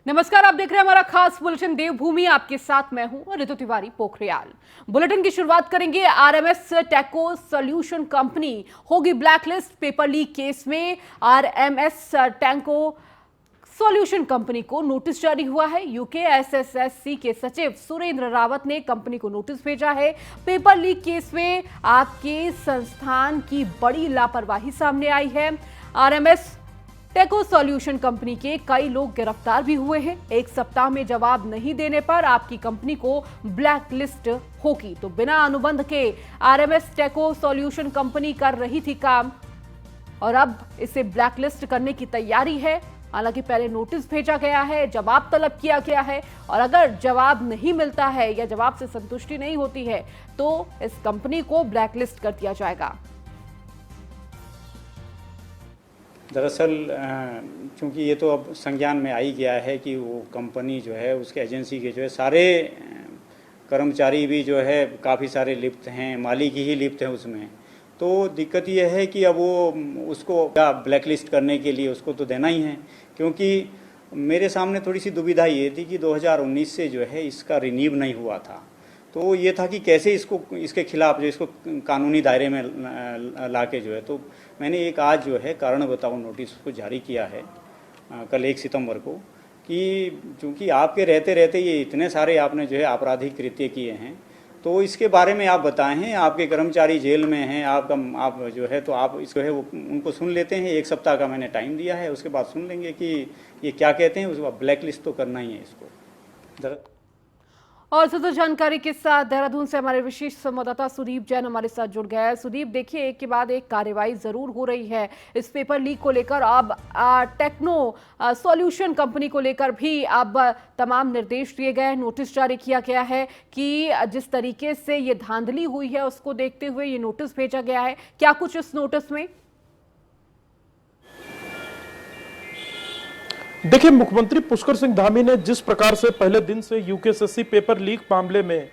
नमस्कार, आप देख रहे हैं हमारा खास बुलेटिन देवभूमि। आपके साथ मैं हूं ऋतु तिवारी पोखरियाल। बुलेटिन की शुरुआत करेंगे। आरएमएस टेको सॉल्यूशन कंपनी होगी ब्लैकलिस्ट। पेपर लीक केस में आरएमएस टेको सॉल्यूशन कंपनी को नोटिस जारी हुआ है। यूके एसएसएससी के सचिव सुरेंद्र रावत ने कंपनी को नोटिस भेजा है। पेपर लीक केस में आपके संस्थान की बड़ी लापरवाही सामने आई है। आरएमएस टेको सॉल्यूशन कंपनी के कई लोग गिरफ्तार भी हुए हैं। एक सप्ताह में जवाब नहीं देने पर आपकी कंपनी को ब्लैक लिस्ट होगी। तो बिना अनुबंध के आरएमएस टेको सॉल्यूशन कंपनी कर रही थी काम और अब इसे ब्लैक लिस्ट करने की तैयारी है। हालांकि पहले नोटिस भेजा गया है, जवाब तलब किया गया है और अगर जवाब नहीं मिलता है या जवाब से संतुष्टि नहीं होती है तो इस कंपनी को ब्लैक लिस्ट कर दिया जाएगा। दरअसल चूंकि ये तो अब संज्ञान में आ ही गया है कि वो कंपनी जो है उसके एजेंसी के जो है सारे कर्मचारी भी जो है काफ़ी सारे लिप्त हैं, मालिक ही लिप्त हैं उसमें। तो दिक्कत ये है कि अब वो उसको ब्लैक लिस्ट करने के लिए उसको तो देना ही है, क्योंकि मेरे सामने थोड़ी सी दुविधा ये थी कि 2019 से जो है इसका रिन्यू नहीं हुआ था। तो ये था कि कैसे इसको इसके खिलाफ जो इसको कानूनी दायरे में लाके जो है, तो मैंने एक आज जो है कारण बताओ नोटिस को जारी किया है कल 1 सितंबर को, कि चूँकि आपके रहते रहते ये इतने सारे आपने जो है आपराधिक कृत्य किए हैं, तो इसके बारे में आप बताएं। आपके कर्मचारी जेल में हैं, आप जो है तो आप इसको है वो उनको सुन लेते हैं। 1 सप्ताह का मैंने टाइम दिया है, उसके बाद सुन लेंगे कि ये क्या कहते हैं। उसके बाद ब्लैक लिस्ट तो करना ही है इसको। और ज्यादा जानकारी के साथ देहरादून से हमारे विशेष संवाददाता सुदीप जैन हमारे साथ जुड़ गया है। सुदीप, देखिए एक के बाद एक कार्रवाई जरूर हो रही है इस पेपर लीक को लेकर। अब टेक्नो सॉल्यूशन कंपनी को लेकर भी अब तमाम निर्देश दिए गए हैं, नोटिस जारी किया गया है कि जिस तरीके से ये धांधली हुई है उसको देखते हुए ये नोटिस भेजा गया है। क्या कुछ इस नोटिस में? देखिए, मुख्यमंत्री पुष्कर सिंह धामी ने जिस प्रकार से पहले दिन से यूकेएसएससी पेपर लीक मामले में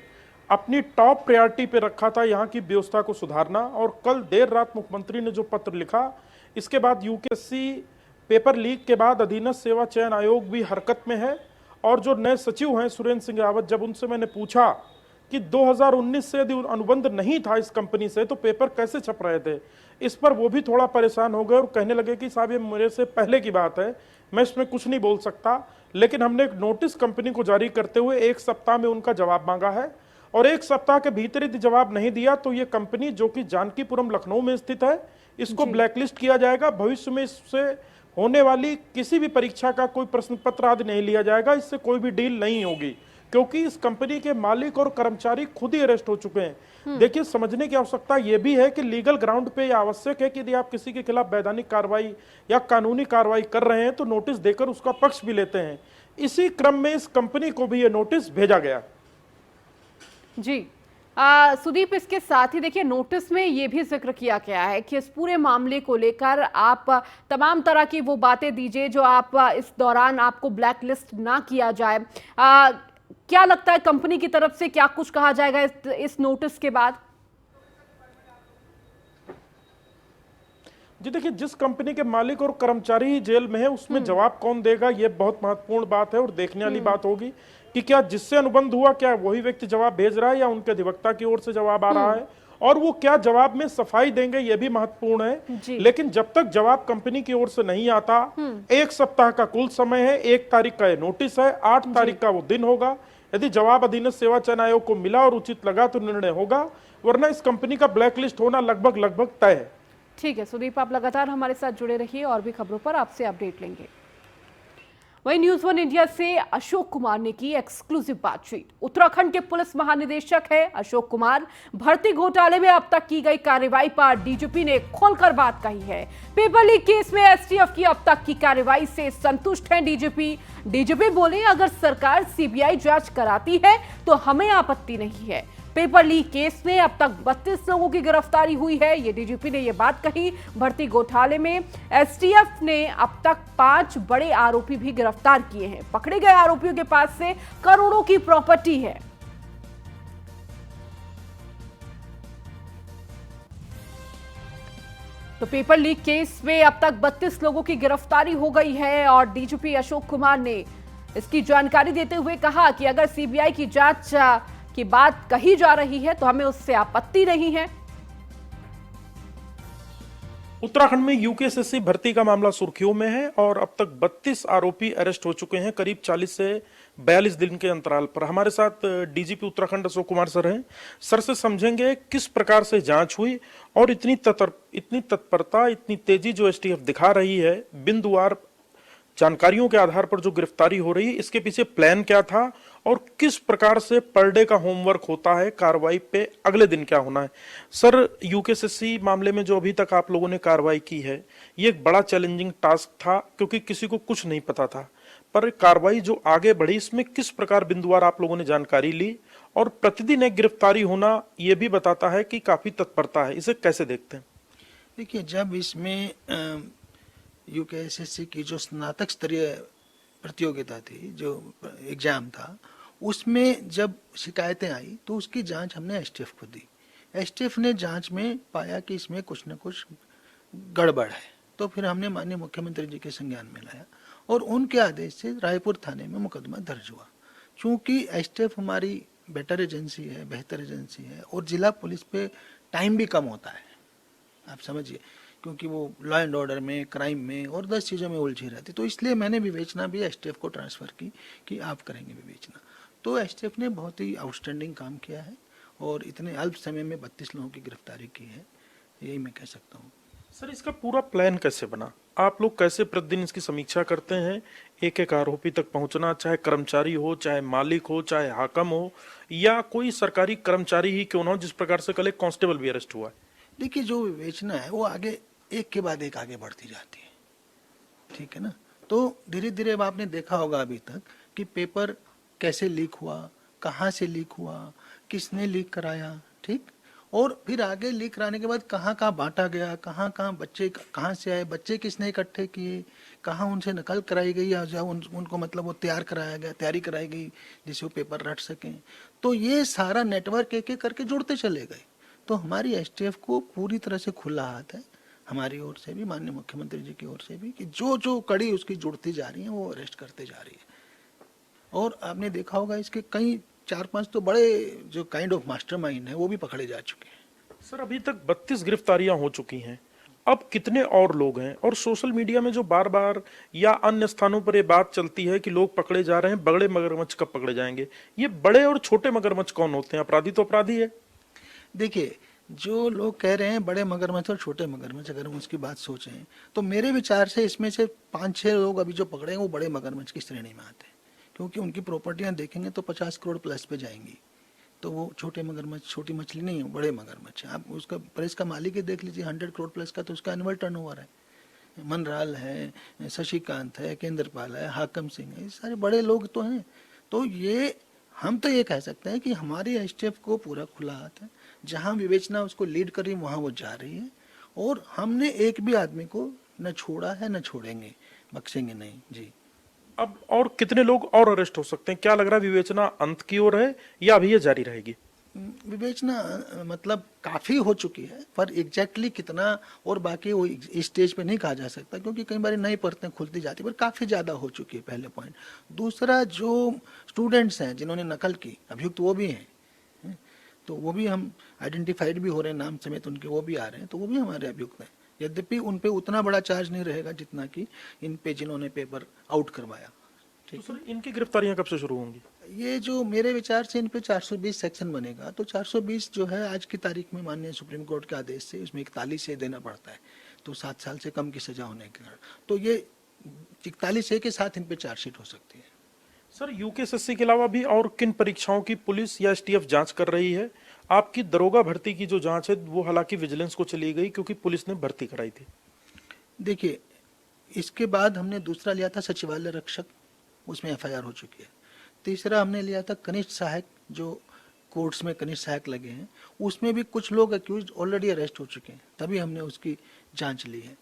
अपनी टॉप प्रायोरिटी पे रखा था यहाँ की व्यवस्था को सुधारना, और कल देर रात मुख्यमंत्री ने जो पत्र लिखा, इसके बाद यूकेएससी पेपर लीक के बाद अधीनस्थ सेवा चयन आयोग भी हरकत में है। और जो नए सचिव हैं सुरेंद्र सिंह रावत, जब उनसे मैंने पूछा कि 2019 से यदि अनुबंध नहीं था इस कंपनी से तो पेपर कैसे छप रहे थे, इस पर वो भी थोड़ा परेशान हो गए और कहने लगे कि साहब ये मेरे से पहले की बात है, मैं इसमें कुछ नहीं बोल सकता। लेकिन हमने एक नोटिस कंपनी को जारी करते हुए 1 सप्ताह में उनका जवाब मांगा है, और 1 सप्ताह के भीतर यदि जवाब नहीं दिया तो ये कंपनी जो कि जानकीपुरम लखनऊ में स्थित है, इसको ब्लैकलिस्ट किया जाएगा। भविष्य में इससे होने वाली किसी भी परीक्षा का कोई प्रश्न पत्र आदि नहीं लिया जाएगा, इससे कोई भी डील नहीं होगी, क्योंकि इस कंपनी के मालिक और कर्मचारी खुद ही अरेस्ट हो चुके हैं। देखिए, समझने की आवश्यकता यह भी है कि लीगल ग्राउंड पे यह आवश्यक है कि यदि आप किसी के खिलाफ वैधानिक कार्रवाई या कानूनी कार्रवाई कर रहे हैं तो नोटिस देकर उसका पक्ष भी लेते हैं। इसी क्रम में इस कंपनी को भी यह नोटिस भेजा गया। जी सुदीप, इसके साथ ही देखिए नोटिस में ये भी जिक्र किया गया है कि इस पूरे मामले को लेकर आप तमाम तरह की वो बातें दीजिए जो आप इस दौरान आपको ब्लैक लिस्ट ना किया जाए। क्या लगता है कंपनी की तरफ से क्या कुछ कहा जाएगा इस नोटिस के बाद? जी देखिए, जिस कंपनी के मालिक और कर्मचारी ही जेल में है उसमें जवाब कौन देगा, ये बहुत महत्वपूर्ण बात है और देखने वाली बात होगी कि क्या जिससे अनुबंध हुआ क्या वही व्यक्ति जवाब भेज रहा है या उनके अधिवक्ता की ओर से जवाब आ रहा है, और वो क्या जवाब में सफाई देंगे, ये भी महत्वपूर्ण है। लेकिन जब तक जवाब कंपनी की ओर से नहीं आता, 1 सप्ताह का कुल समय है, 1 तारीख का ये नोटिस है, 8 तारीख का वो दिन होगा। यदि जवाब अधीनस्थ सेवा चयन आयोग को मिला और उचित लगा तो निर्णय होगा, वरना इस कंपनी का ब्लैकलिस्ट होना लगभग तय है। ठीक है सुदीप, आप लगातार हमारे साथ जुड़े रहिए और भी खबरों पर आपसे अपडेट लेंगे। वहीं न्यूज़1 इंडिया से अशोक कुमार ने की एक्सक्लूसिव बातचीत। उत्तराखंड के पुलिस महानिदेशक है अशोक कुमार। भर्ती घोटाले में अब तक की गई कार्रवाई पर डीजीपी ने खोलकर बात कही है। पेपर लीक केस में एसटीएफ की अब तक की कार्रवाई से संतुष्ट हैं डीजीपी बोले, अगर सरकार सीबीआई जांच कराती है तो हमें आपत्ति नहीं है। पेपर लीक केस में अब तक 32 लोगों की गिरफ्तारी हुई है, ये डीजीपी ने ये बात कही। भर्ती घोटाले में एसटीएफ ने अब तक 5 बड़े आरोपी भी गिरफ्तार किए हैं। पकड़े गए आरोपियों के पास से करोड़ों की प्रॉपर्टी है। तो पेपर लीक केस में अब तक 32 लोगों की गिरफ्तारी हो गई है और डीजीपी अशोक कुमार ने इसकी जानकारी देते हुए कहा कि अगर सीबीआई की जांच की बात कही जा रही है तो हमें उससे आपत्ति नहीं है। उत्तराखंड में यूकेएसएससी भर्ती का मामला सुर्खियों में है और अब तक 32 आरोपी अरेस्ट हो चुके हैं करीब 40 से 42 दिन के अंतराल पर। हमारे साथ डीजीपी उत्तराखंड अशोक कुमार सर हैं। सर से समझेंगे किस प्रकार से जांच हुई और इतनी तत्परता, इतनी तेजी जो एसटीएफ दिखा रही है, बिंदुवार जानकारियों के आधार पर जो गिरफ्तारी हो रही है, इसके पीछे प्लान क्या था और किस प्रकार से पर डे का होमवर्क होता है, कार्रवाई पे अगले दिन क्या होना है। सर, यूकेएसएससी मामले में जो अभी तक आप लोगों ने कार्रवाई की है, ये एक बड़ा चैलेंजिंग टास्क था क्योंकि किसी को कुछ नहीं पता था, पर कार्रवाई जो आगे बढ़ी इसमें किस प्रकार बिंदुवार आप लोगों ने जानकारी ली और प्रतिदिन एक गिरफ्तारी होना ये भी बताता है कि काफी तत्परता है, इसे कैसे देखते हैं? देखिए, जब इसमें यूकेएसएससी की जो स्नातक स्तरीय प्रतियोगिता थी, जो एग्जाम था, उसमें जब शिकायतें आई तो उसकी जांच हमने एसटीएफ को दी। एसटीएफ ने जांच में पाया कि इसमें कुछ न कुछ गड़बड़ है, तो फिर हमने माननीय मुख्यमंत्री जी के संज्ञान में लाया और उनके आदेश से रायपुर थाने में मुकदमा दर्ज हुआ। चूंकि एसटीएफ हमारी बेटर एजेंसी है, बेहतर एजेंसी है और जिला पुलिस पे टाइम भी कम होता है, आप समझिए, क्योंकि वो लॉ एंड ऑर्डर में, क्राइम में और 10 चीज़ों में उलझी रहती, तो इसलिए मैंने विवेचना भी एसटीएफ को ट्रांसफ़र की कि आप करेंगे विवेचना। तो एसटीएफ ने बहुत ही आउटस्टैंडिंग काम किया है और इतने अल्प समय में 32 लोगों की गिरफ्तारी की है, यही मैं कह सकता हूँ। सर, इसका पूरा प्लान कैसे बना? आप लोग कैसे प्रतिदिन इसकी समीक्षा करते हैं? एक एक आरोपी तक पहुंचना, चाहे कर्मचारी हो, चाहे मालिक हो, चाहे हाकम हो या कोई सरकारी कर्मचारी ही क्यों ना हो, जिस प्रकार से कल एक कांस्टेबल भी अरेस्ट हुआ है। देखिए, जो विवेचना है वो आगे एक के बाद एक आगे बढ़ती जाती है, ठीक है ना। तो धीरे धीरे अब आपने देखा होगा अभी तक कि पेपर कैसे लीक हुआ, कहाँ से लीक हुआ, किसने लीक कराया, ठीक, और फिर आगे लीक कराने के बाद कहाँ कहाँ बांटा गया, कहाँ कहाँ बच्चे कहाँ से आए, बच्चे किसने इकट्ठे किए, कहाँ उनसे नकल कराई गई या उनको मतलब वो तैयार कराया गया, तैयारी कराई गई जिससे वो पेपर रट सकें। तो ये सारा नेटवर्क एक एक करके जुड़ते चले गए। तो हमारी एसटीएफ को पूरी तरह से खुला हाथ है, हमारी ओर से भी, माननीय मुख्यमंत्री जी की ओर से भी, कि जो जो कड़ी उसकी जुड़ती जा रही है वो अरेस्ट करते जा रही है। और आपने देखा होगा इसके कई 4-5 तो बड़े जो काइंड ऑफ मास्टरमाइंड है वो भी पकड़े जा चुके हैं। सर, अभी तक 32 गिरफ्तारियां हो चुकी हैं, अब कितने और लोग हैं? और सोशल मीडिया में जो बार बार या अन्य स्थानों पर ये बात चलती है कि लोग पकड़े जा रहे हैं, बड़े मगरमच्छ कब पकड़े जाएंगे, ये बड़े और छोटे मगरमच्छ कौन होते हैं? अपराधी तो अपराधी है। देखिए, जो लोग कह रहे हैं बड़े मगरमच्छ और छोटे मगरमच्छ, अगर हम उसकी बात सोचें तो मेरे विचार से इसमें से 5-6 लोग अभी जो पकड़े हैं वो बड़े मगरमच्छ की श्रेणी में आते हैं, क्योंकि उनकी प्रॉपर्टियां देखेंगे तो 50 करोड़ प्लस पे जाएंगी। तो वो छोटे मगरमच्छ, छोटी मछली नहीं है, बड़े मगरमच्छ। आप उसका प्रेस का मालिक ही देख लीजिए, 100 करोड़ प्लस का तो उसका एनुअल टर्नओवर है। मनराल है, शशिकांत है, केंद्रपाल है, हाकम सिंह है, ये सारे बड़े लोग तो हैं। तो ये हम तो ये कह सकते हैं कि हमारी एसटीएफ को पूरा खुला हाथ है, जहां विवेचना उसको लीड कर रही है वहां वो जा रही है और हमने एक भी आदमी को न छोड़ा है न छोड़ेंगे, बख्शेंगे नहीं जी। अब और कितने लोग और अरेस्ट हो सकते हैं? क्या लग रहा है, विवेचना अंत की ओर है या अभी ये जारी रहेगी? विवेचना मतलब काफी हो चुकी है, पर एग्जैक्टली कितना और बाकी वो इस स्टेज पे नहीं कहा जा सकता, क्योंकि कई बार नई परतें खुलती जाती है, पर काफी ज्यादा हो चुकी है, पहले पॉइंट। दूसरा, जो स्टूडेंट्स हैं जिन्होंने नकल की, अभियुक्त वो भी हैं, तो वो भी हम आइडेंटिफाइड भी हो रहे हैं, नाम समेत उनके वो भी आ रहे हैं, तो वो भी हमारे अभियुक्त हैं। यद्यपि उन पे उतना बड़ा चार्ज नहीं रहेगा जितना कि इन पे जिन्होंने पेपर आउट करवाया। तो सर, इनकी गिरफ्तारियां कब से शुरू होंगी? ये जो मेरे विचार से इन पे 420 सेक्शन बनेगा, तो 420 जो है आज की तारीख में माननीय सुप्रीम कोर्ट के आदेश से इसमें 41 से देना पड़ता है, तो 7 साल से कम की सजा होने के कारण तो ये 41 के साथ इन पे चार्जशीट हो सकती है। सर, यूकेएसएससी के अलावा भी और किन परीक्षाओं की पुलिस या एसटीएफ जांच कर रही है? आपकी दरोगा भर्ती की जो जांच है वो हालांकि विजिलेंस को चली गई क्योंकि पुलिस ने भर्ती कराई थी। देखिए, इसके बाद हमने दूसरा लिया था सचिवालय रक्षक, उसमें एफआईआर हो चुकी है। तीसरा हमने लिया था कनिष्ठ सहायक, जो कोर्ट्स में कनिष्ठ सहायक लगे हैं, उसमें भी कुछ लोग अक्यूज ऑलरेडी अरेस्ट हो चुके हैं, तभी हमने उसकी जांच ली है।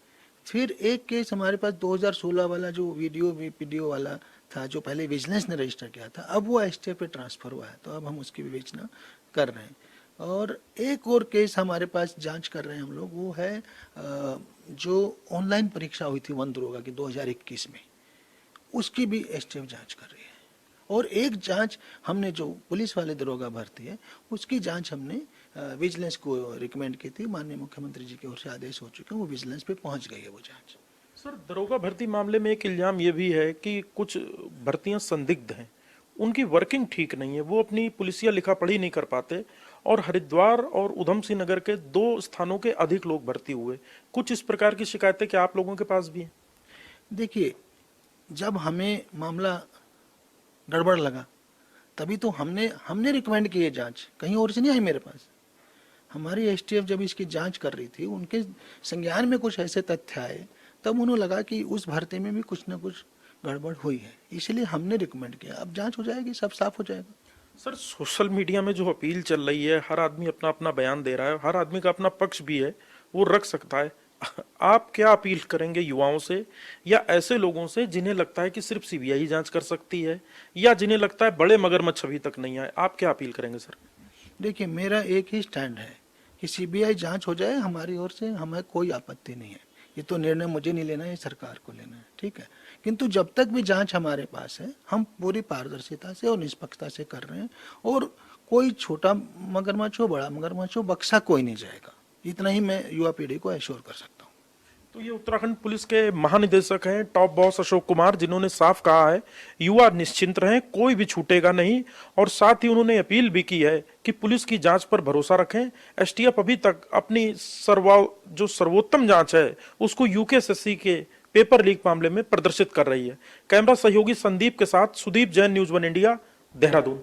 फिर एक केस हमारे पास 2016 वाला जो वीडियो वाला था, जो पहले विजिलेंस ने रजिस्टर किया था, अब वो एसटीएफ पे ट्रांसफर हुआ है, तो अब हम उसकी विवेचना कर रहे हैं। और एक और केस हमारे पास जांच कर रहे हैं हम लोग, वो है जो ऑनलाइन परीक्षा हुई थी वन दरोगा की 2021 में, उसकी भी एसटीएफ जांच कर रही है। और एक जांच हमने जो पुलिस वाले दरोगा भर्ती है उसकी जांच हमने विजिलेंस को रिकमेंड की थी। माननीय मुख्यमंत्री जी की ओर से आदेश हो चुके हैं, वो विजिलेंस पे पहुंच गई है वो जांच। सर, दरोगा भर्ती मामले में एक इल्जाम ये भी है कि कुछ भर्तियां संदिग्ध हैं, उनकी वर्किंग ठीक नहीं है, वो अपनी पुलिसिया लिखा पढ़ी नहीं कर पाते और हरिद्वार और उधम सिंह नगर के 2 स्थानों के अधिक लोग भर्ती हुए। कुछ इस प्रकार की शिकायतें क्या आप लोगों के पास भी हैं? देखिए, जब हमें मामला गड़बड़ लगा तभी तो हमने रिकमेंड की ये जांच, कहीं और से नहीं आई मेरे पास। हमारी एसटीएफ जब इसकी जांच कर रही थी, उनके संज्ञान में कुछ ऐसे तथ्य आए, तब उन्होंने लगा कि उस भर्ती में भी कुछ ना कुछ गड़बड़ हुई है, इसलिए हमने रिकमेंड किया। अब जांच हो जाएगी, सब साफ हो जाएगा। सर, सोशल मीडिया में जो अपील चल रही है, हर आदमी अपना अपना बयान दे रहा है, हर आदमी का अपना पक्ष भी है, वो रख सकता है। आप क्या अपील करेंगे युवाओं से या ऐसे लोगों से जिन्हें लगता है कि सिर्फ सीबीआई जांच कर सकती है या जिन्हें लगता है बड़े मगरमच्छ अभी तक नहीं आए? आप क्या अपील करेंगे सर? देखिए, मेरा एक ही स्टैंड है कि सीबीआई जांच हो जाए, हमारी ओर से हमें कोई आपत्ति नहीं है। ये तो निर्णय मुझे नहीं लेना है, सरकार को लेना है, ठीक है। किंतु जब तक भी जांच हमारे पास है, हम पूरी पारदर्शिता से और निष्पक्षता से कर रहे हैं और कोई छोटा मगरमच्छ हो, बड़ा मगरमच्छ हो, बक्सा कोई नहीं जाएगा। इतना ही मैं युवा पीढ़ी को एश्योर कर सकता हूँ। तो ये उत्तराखंड पुलिस के महानिदेशक हैं टॉप बॉस अशोक कुमार, जिन्होंने साफ कहा है युवा निश्चिंत रहें, कोई भी छूटेगा नहीं। और साथ ही उन्होंने अपील भी की है कि पुलिस की जांच पर भरोसा रखें। एसटीएफ अभी तक अपनी जो सर्वोत्तम जांच है उसको यूकेएसएससी के पेपर लीक मामले में प्रदर्शित कर रही है। कैमरा सहयोगी संदीप के साथ Sudeep Jain, news 1 India, Dehradun.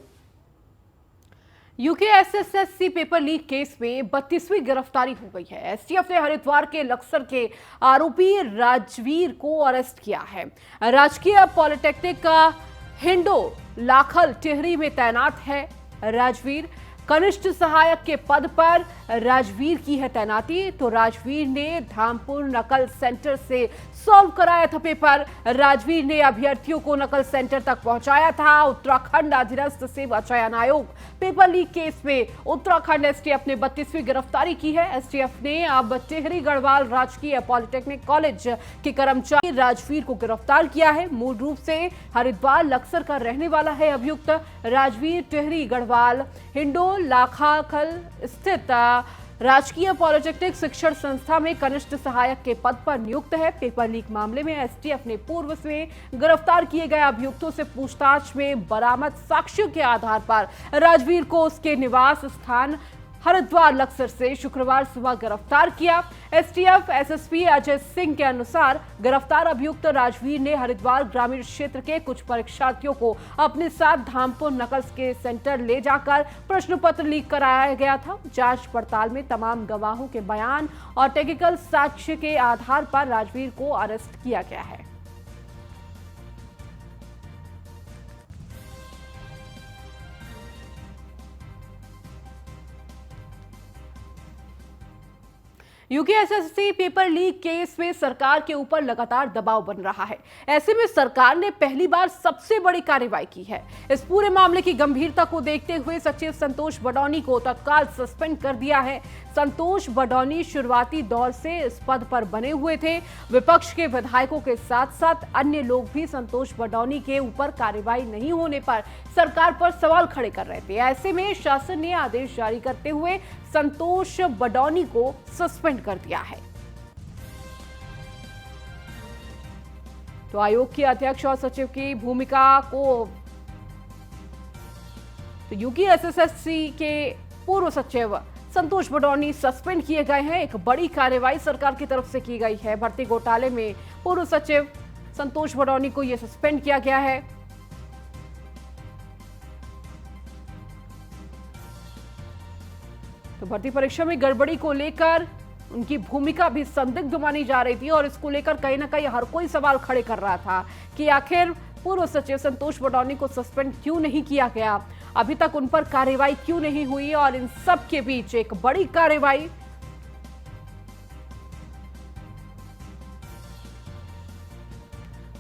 UKSSC paper leak case में 32वीं गिरफ्तारी हो गई है। एसटीएफ ने हरिद्वार के लक्सर के आरोपी राजवीर को अरेस्ट किया है। राजकीय पॉलिटेक्निक का हिंडो लाखल टिहरी में तैनात है राजवीर। कनिष्ठ सहायक के पद पर राजवीर की है तैनाती। तो राजवीर ने धामपुर नकल सेंटर से सॉल्व कराया था पेपर। राजवीर ने अभ्यर्थियों को नकल सेंटर तक पहुंचाया था। उत्तराखंड अधीनस्थ सेवा चयन आयोग पेपर लीक केस में उत्तराखंड एसटीएफ ने 32वीं गिरफ्तारी की है। एसटीएफ ने अब टिहरी गढ़वाल राजकीय पॉलिटेक्निक कॉलेज के कर्मचारी राजवीर को गिरफ्तार किया है। मूल रूप से हरिद्वार लक्सर का रहने वाला है अभियुक्त राजवीर। टिहरी गढ़वाल हिंडो लाखाखल स्थित राजकीय पॉलिटेक्निक शिक्षण संस्था में कनिष्ठ सहायक के पद पर नियुक्त है। पेपर लीक मामले में एसटीएफ ने पूर्व में गिरफ्तार किए गए अभियुक्तों से पूछताछ में बरामद साक्ष्यों के आधार पर राजवीर को उसके निवास स्थान हरिद्वार लक्सर से शुक्रवार सुबह गिरफ्तार किया। एसटीएफ एसएसपी अजय सिंह के अनुसार गिरफ्तार अभियुक्त राजवीर ने हरिद्वार ग्रामीण क्षेत्र के कुछ परीक्षार्थियों को अपने साथ धामपुर नकल के सेंटर ले जाकर प्रश्न पत्र लीक कराया गया था। जांच पड़ताल में तमाम गवाहों के बयान और टेक्निकल साक्ष्य के आधार पर राजवीर को अरेस्ट किया गया है। यूकेएसएससी पेपर लीक केस में सरकार के ऊपर लगातार दबाव बन रहा है। ऐसे में सरकार ने पहली बार सबसे बड़ी कार्रवाई की है। इस पूरे मामले की गंभीरता को देखते हुए सचिव संतोष बडौनी को तत्काल सस्पेंड कर दिया है। संतोष बडौनी शुरुआती दौर से इस पद पर बने हुए थे। विपक्ष के विधायकों के साथ साथ अन्य लोग भी संतोष बडौनी के ऊपर कार्रवाई नहीं होने पर सरकार पर सवाल खड़े कर रहे थे। ऐसे में शासन ने आदेश जारी करते हुए संतोष बडौनी को सस्पेंड कर दिया है। तो आयोग के अध्यक्ष और सचिव की भूमिका को तो यूकेएसएससी के पूर्व सचिव संतोष बडौनी सस्पेंड किए गए हैं। एक बड़ी कार्रवाई सरकार की तरफ से की गई है। भर्ती घोटाले में पूर्व सचिव संतोष बडौनी को यह सस्पेंड किया गया है। तो भर्ती परीक्षा में गड़बड़ी को लेकर उनकी भूमिका भी संदिग्ध मानी जा रही थी और इसको लेकर कहीं ना कहीं हर कोई सवाल खड़े कर रहा था कि आखिर पूर्व सचिव संतोष बडौनी को सस्पेंड क्यों नहीं किया गया, अभी तक उन पर कार्रवाई क्यों नहीं हुई। और इन सब के बीच एक बड़ी कार्रवाई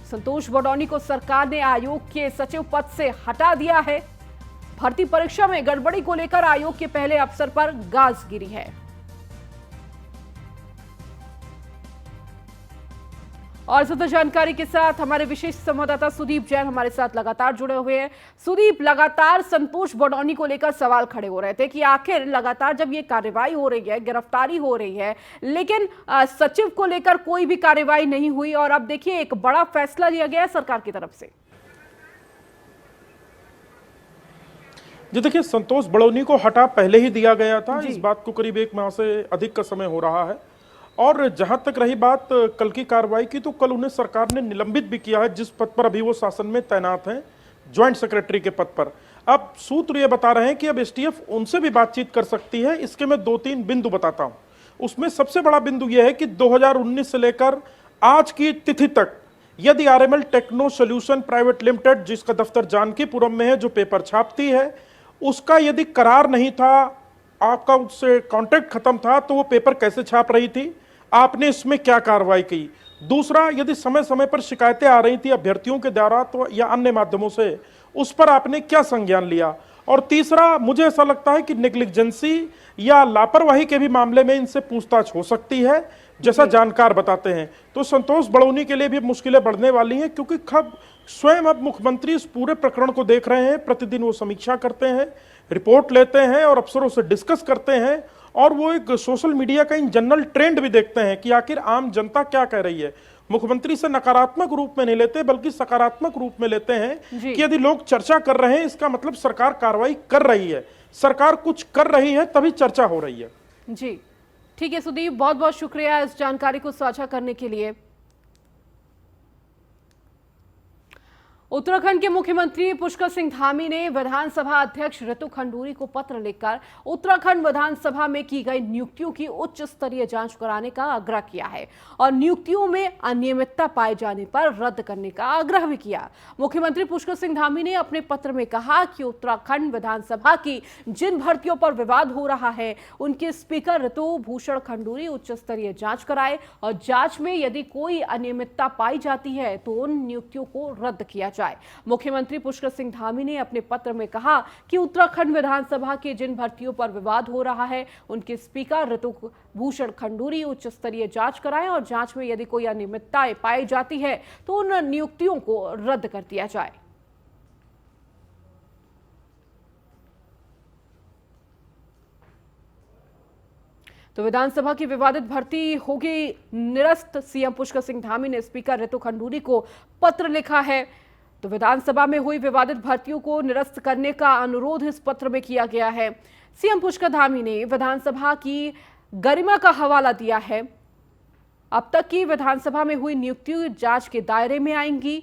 संतोष बडौनी को सरकार ने आयोग के सचिव पद से हटा दिया है। भर्ती परीक्षा में गड़बड़ी को लेकर आयोग के पहले अफसर पर गाज गिरी है। और ज्यादा जानकारी के साथ हमारे विशेष संवाददाता सुदीप जैन हमारे साथ लगातार जुड़े हुए हैं। सुदीप, लगातार संतोष बडौनी को लेकर सवाल खड़े हो रहे थे कि आखिर लगातार जब ये कार्रवाई हो रही है, गिरफ्तारी हो रही है, लेकिन सचिव को लेकर कोई भी कार्रवाई नहीं हुई और अब देखिए एक बड़ा फैसला लिया गया है सरकार की तरफ से। जी देखिए, संतोष बडौनी को हटा पहले ही दिया गया था। इस बात को करीब 1 माह से अधिक का समय हो रहा है। और जहां तक रही बात कल की कार्रवाई की, तो कल उन्हें सरकार ने निलंबित भी किया है, जिस पद पर अभी वो शासन में तैनात हैं, ज्वाइंट सेक्रेटरी के पद पर। अब सूत्र ये बता रहे हैं कि अब एसटीएफ उनसे भी बातचीत कर सकती है। इसके मैं 2-3 बिंदु बताता हूं। उसमें सबसे बड़ा बिंदु यह है कि 2019 से लेकर आज की तिथि तक यदि RML techno solution private limited, जिसका दफ्तर जानकीपुरम में है, जो पेपर छापती है, उसका यदि करार नहीं था, आपका उससे कॉन्ट्रैक्ट खत्म था, तो वो पेपर कैसे छाप रही थी, आपने इसमें क्या कार्रवाई की। दूसरा, यदि समय समय पर शिकायतें आ रही थी अभ्यर्थियों के द्वारा तो या अन्य माध्यमों से, उस पर आपने क्या संज्ञान लिया। और तीसरा, मुझे ऐसा लगता है कि नेग्लिजेंसी या लापरवाही के भी मामले में इनसे पूछताछ हो सकती है, जैसा जानकार बताते हैं। तो संतोष बडौनी के लिए भी मुश्किलें बढ़ने वाली हैं, क्योंकि खब स्वयं अब मुख्यमंत्री इस पूरे प्रकरण को देख रहे हैं। प्रतिदिन वो समीक्षा करते हैं, रिपोर्ट लेते हैं और अफसरों से डिस्कस करते हैं, और वो एक सोशल मीडिया का इन जनरल ट्रेंड भी देखते हैं कि आखिर आम जनता क्या कह रही है। मुख्यमंत्री से नकारात्मक रूप में नहीं लेते, बल्कि सकारात्मक रूप में लेते हैं कि यदि लोग चर्चा कर रहे हैं, इसका मतलब सरकार कार्रवाई कर रही है, सरकार कुछ कर रही है, तभी चर्चा हो रही है। जी ठीक है सुदीप, बहुत बहुत शुक्रिया इस जानकारी को साझा करने के लिए। उत्तराखंड के मुख्यमंत्री पुष्कर सिंह धामी ने विधानसभा अध्यक्ष ऋतु खंडूरी को पत्र लिखकर उत्तराखंड विधानसभा में की गई नियुक्तियों की उच्च स्तरीय जांच कराने का आग्रह किया है और नियुक्तियों में अनियमितता पाए जाने पर रद्द करने का आग्रह भी किया। मुख्यमंत्री पुष्कर सिंह धामी ने अपने पत्र में कहा कि उत्तराखंड विधानसभा की जिन भर्तियों पर विवाद हो रहा है, उनके स्पीकर ऋतु भूषण खंडूरी उच्च स्तरीय जांच कराए और जांच में यदि कोई अनियमितता पाई जाती है तो उन नियुक्तियों को रद्द किया जाए। मुख्यमंत्री पुष्कर सिंह धामी ने अपने पत्र में कहा कि उत्तराखंड विधानसभा के जिन भर्तियों पर विवाद हो रहा है, उनके स्पीकर ऋतु भूषण खंडूरी उच्च स्तरीय जांच कराएं और जांच में यदि कोई अनियमितताएं पाई जाती है तो उन नियुक्तियों को रद्द कर दिया जाए। तो विधानसभा की विवादित भर्ती होगी निरस्त, सीएम पुष्कर सिंह धामी ने स्पीकर ऋतु खंडूरी को पत्र लिखा है। तो विधानसभा में हुई विवादित भर्तियों को निरस्त करने का अनुरोध इस पत्र में किया गया है। सीएम पुष्कर धामी ने विधानसभा की गरिमा का हवाला दिया है। अब तक की विधानसभा में हुई नियुक्ति जांच के दायरे में आएंगी।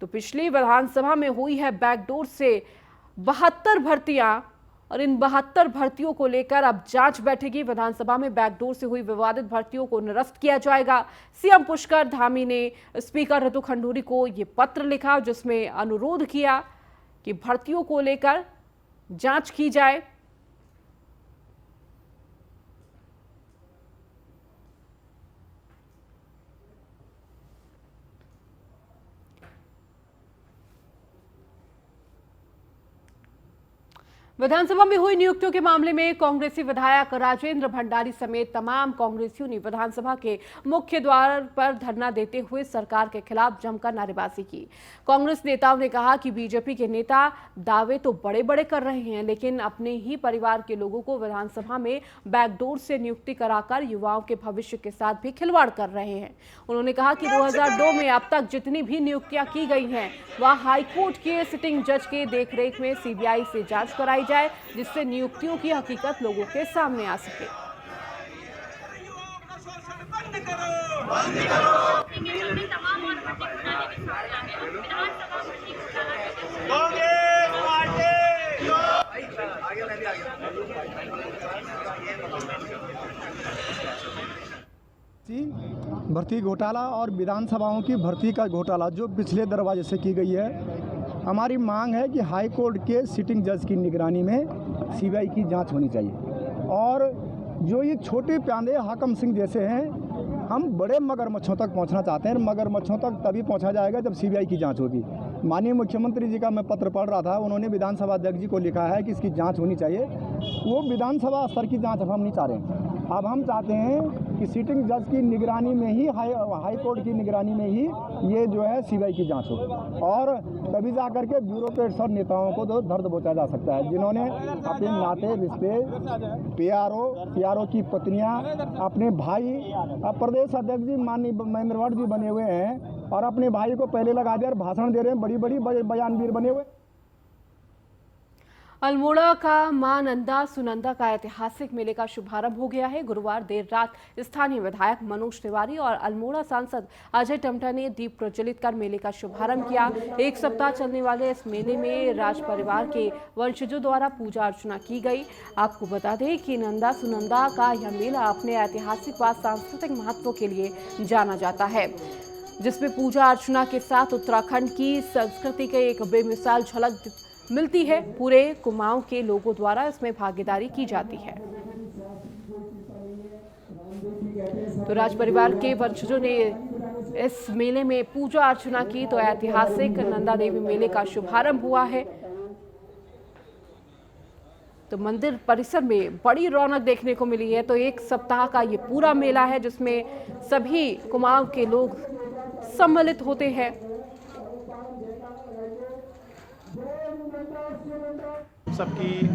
तो पिछली विधानसभा में हुई है बैकडोर से 72 भर्तियां और इन 72 भर्तियों को लेकर अब जांच बैठेगी। विधानसभा में बैकडोर से हुई विवादित भर्तियों को निरस्त किया जाएगा। सीएम पुष्कर धामी ने स्पीकर ऋतु खंडूरी को यह पत्र लिखा जिसमें अनुरोध किया कि भर्तियों को लेकर जांच की जाए। विधानसभा में हुई नियुक्तियों के मामले में कांग्रेसी विधायक राजेंद्र भंडारी समेत तमाम कांग्रेसियों ने विधानसभा के मुख्य द्वार पर धरना देते हुए सरकार के खिलाफ जमकर नारेबाजी की। कांग्रेस नेताओं ने कहा कि बीजेपी के नेता दावे तो बड़े बड़े कर रहे हैं, लेकिन अपने ही परिवार के लोगों को विधानसभा में बैकडोर से नियुक्ति कराकर युवाओं के भविष्य के साथ भी खिलवाड़ कर रहे हैं। उन्होंने कहा कि 2002 में अब तक जितनी भी नियुक्तियां की गई हैं वह हाईकोर्ट के सिटिंग जज के देखरेख में सीबीआई से जांच कराई जाए, जिससे नियुक्तियों की हकीकत लोगों के सामने आ सके। भर्ती घोटाला और विधानसभाओं की भर्ती का घोटाला जो पिछले दरवाजे से की गई है, हमारी मांग है कि हाई कोर्ट के सिटिंग जज की निगरानी में सीबीआई की जांच होनी चाहिए। और जो ये छोटे प्यादे हाकम सिंह जैसे हैं, हम बड़े मगरमच्छों तक पहुंचना चाहते हैं। मगरमच्छों तक तभी पहुंचा जाएगा जब सीबीआई की जांच होगी। माननीय मुख्यमंत्री जी का मैं पत्र पढ़ रहा था, उन्होंने विधानसभा अध्यक्ष जी को लिखा है कि इसकी जांच होनी चाहिए। वो विधानसभा स्तर की जांच अब हम नहीं चाह रहे हैं। अब हम चाहते हैं कि सिटिंग जज की निगरानी में ही, हाई कोर्ट की निगरानी में ही ये जो है सीबीआई की जांच हो, और तभी जा करके ब्यूरोक्रेट्स और नेताओं को तो दर्द पहुंचा जा सकता है, जिन्होंने अपने नाते रिश्ते, पीआरओ की पत्नियां, अपने भाई, अब प्रदेश अध्यक्ष जी माननीय महेंद्र जी बने हुए हैं और अपने भाई को पहले लगा दिया और भाषण दे रहे हैं, बड़ी बयानवीर बने हुए। अल्मोड़ा का मां नंदा सुनंदा का ऐतिहासिक मेले का शुभारंभ हो गया है। गुरुवार देर रात स्थानीय विधायक मनोज तिवारी और अल्मोड़ा सांसद अजय टमटा ने दीप प्रज्वलित कर मेले का शुभारंभ किया। एक सप्ताह चलने वाले इस मेले में राज परिवार के वंशजों द्वारा पूजा अर्चना की गई। आपको बता दें कि नंदा सुनंदा का यह मेला अपने ऐतिहासिक व सांस्कृतिक महत्व के लिए जाना जाता है, जिसमें पूजा अर्चना के साथ उत्तराखंड की संस्कृति के एक बेमिसाल झलक मिलती है। पूरे कुमाऊं के लोगों द्वारा इसमें भागीदारी की जाती है। तो राज परिवार के वंशजों ने इस मेले में पूजा अर्चना की, तो ऐतिहासिक नंदा देवी मेले का शुभारंभ हुआ है। तो मंदिर परिसर में बड़ी रौनक देखने को मिली है। तो एक सप्ताह का ये पूरा मेला है जिसमें सभी कुमाऊं के लोग सम्मिलित होते हैं। सबकी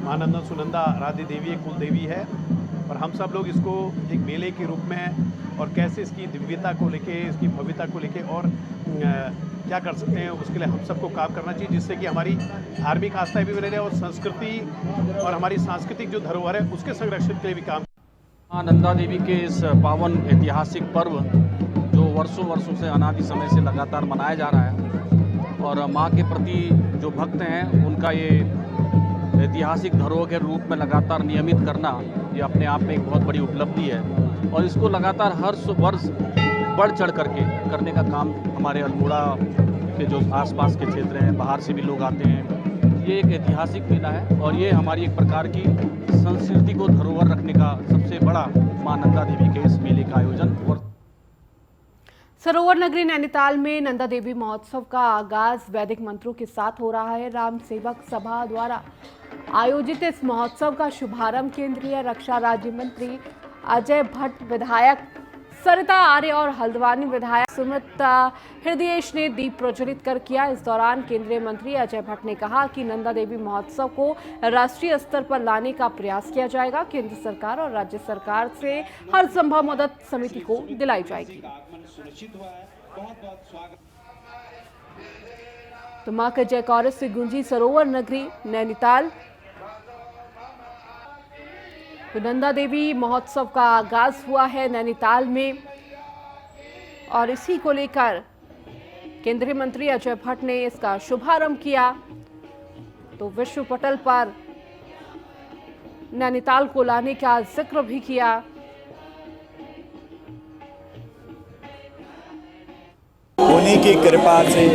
मां नंदा सुनंदा आराध्य देवी एक कुल देवी है, और हम सब लोग इसको एक मेले के रूप में और कैसे इसकी दिव्यता को लेके, इसकी भव्यता को लेके और क्या कर सकते हैं, उसके लिए हम सबको काम करना चाहिए, जिससे कि हमारी धार्मिक आस्थाएं भी बने रहे और संस्कृति और हमारी सांस्कृतिक जो धरोहर है उसके संरक्षण के लिए भी काम। मां नंदा देवी के इस पावन ऐतिहासिक पर्व जो वर्षों से अनादि समय से लगातार मनाया जा रहा है, और माँ के प्रति जो भक्त हैं उनका ये ऐतिहासिक धरोहर के रूप में लगातार नियमित करना, ये अपने आप में एक बहुत बड़ी उपलब्धि है, और इसको लगातार हर वर्ष बढ़ चढ़ करके करने का काम हमारे अल्मोड़ा के जो आसपास के क्षेत्र हैं, बाहर से भी लोग आते हैं। ये एक ऐतिहासिक मेला है और ये हमारी एक प्रकार की संस्कृति को धरोहर रखने का सबसे बड़ा मां नंदा देवी के इस मेले का आयोजन। और सरोवर नगरी नैनीताल में नंदा देवी महोत्सव का आगाज वैदिक मंत्रों के साथ हो रहा है। राम सेवक सभा द्वारा आयोजित इस महोत्सव का शुभारंभ केंद्रीय रक्षा राज्य मंत्री अजय भट्ट, विधायक सरिता आर्य और हल्द्वानी विधायक सुमित हृदयेश ने दीप प्रज्वलित कर किया। इस दौरान केंद्रीय मंत्री अजय भट्ट ने कहा कि नंदा देवी महोत्सव को राष्ट्रीय स्तर पर लाने का प्रयास किया जाएगा। केंद्र सरकार और राज्य सरकार से हर संभव मदद समिति को दिलाई जाएगी। तो मां के जयकारे से गूंजी सरोवर नगरी नैनीताल। तो नंदा देवी महोत्सव का आगाज हुआ है नैनीताल में, और इसी को लेकर केंद्रीय मंत्री अजय भट्ट ने इसका शुभारंभ किया। तो विश्व पटल पर नैनीताल को लाने का जिक्र भी किया। उन्हीं की कृपा से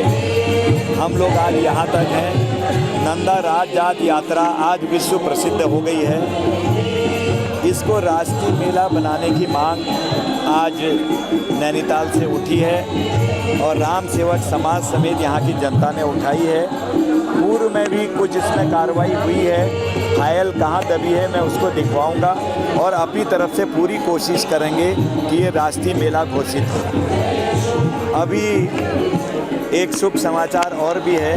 हम लोग आज यहाँ तक हैं। नंदा राज जात यात्रा आज विश्व प्रसिद्ध हो गई है। इसको राष्ट्रीय मेला बनाने की मांग आज नैनीताल से उठी है और राम सेवक समाज समेत यहाँ की जनता ने उठाई है। पूर्व में भी कुछ इसमें कार्रवाई हुई है, फाइल कहाँ दबी है मैं उसको दिखवाऊंगा, और अपनी तरफ से पूरी कोशिश करेंगे कि ये राष्ट्रीय मेला घोषित हो। अभी एक शुभ समाचार और भी है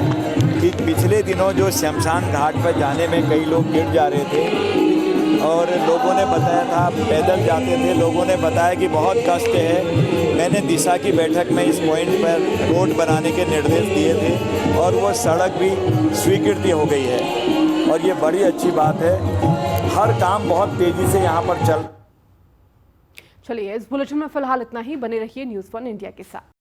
कि पिछले दिनों जो शमशान घाट पर जाने में कई लोग गिर जा रहे थे और लोगों ने बताया था, पैदल जाते थे, लोगों ने बताया कि बहुत कष्ट है। मैंने दिशा की बैठक में इस पॉइंट पर रोड बनाने के निर्देश दिए थे और वो सड़क भी स्वीकृति हो गई है, और ये बड़ी अच्छी बात है। हर काम बहुत तेज़ी से यहाँ पर चल। चलिए, इस बुलेटिन में फिलहाल इतना ही। बने रहिए न्यूज़ 1 इंडिया के साथ।